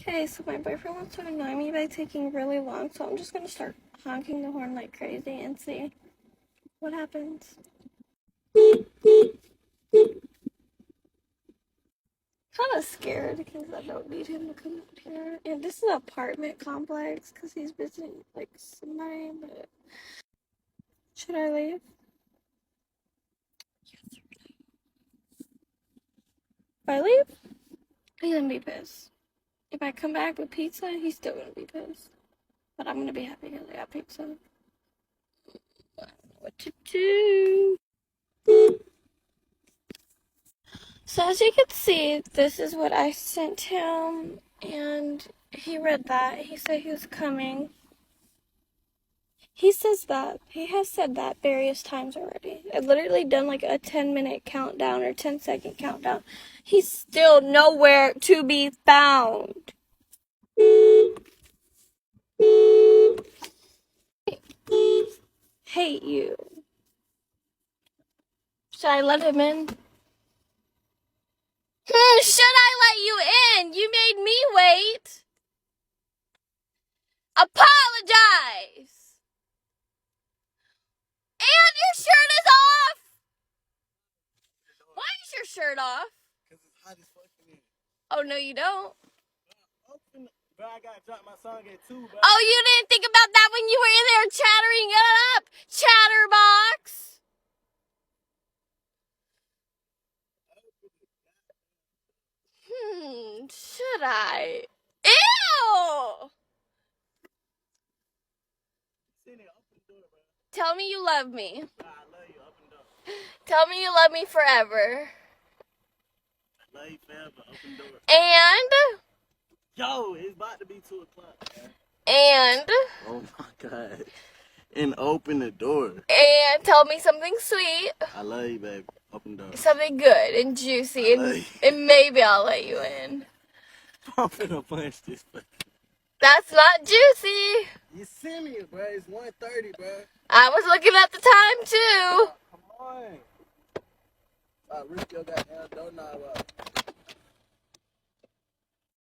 Okay, so my boyfriend wants to annoy me by taking really long, so I'm just gonna start honking the horn like crazy and see what happens. Kind of scared because I don't need him to come out here. And this is an apartment complex because he's visiting like somebody, but should I leave? Yes. If I leave, he's gonna be pissed. If I come back with pizza, he's still gonna be pissed. But I'm gonna be happy because I got pizza. I don't know what to do. So as you can see, this is what I sent him, and he read that. He said he was coming. He says that. He has said that various times already. I've literally done like a 10-minute countdown or 10-second countdown. He's still nowhere to be found. Hate you. Should I let him in? Should I let you in? You made me wait. Apologize. And your shirt is off. Why is your shirt off? Because it's hot as fuck in here. Oh, no, you don't. Bro, I gotta drop my song at 2, bro. Oh, you didn't think about that when you were in there chattering it up, chatterbox. Should I? Ew! Tell me you love me. I love you, open the door. Tell me you love me forever. I love you forever, open the door. And? Yo, it's about to be 2 o'clock, man. And? Oh my God. And open the door. And tell me something sweet. I love you, baby. Open the door. Something good and juicy, and maybe I'll let you in. I'm finna punch this. That's not juicy. You see me, bro. It's 1:30, bro. I was looking at the time, too. Come on. I rip your goddamn doorknob up.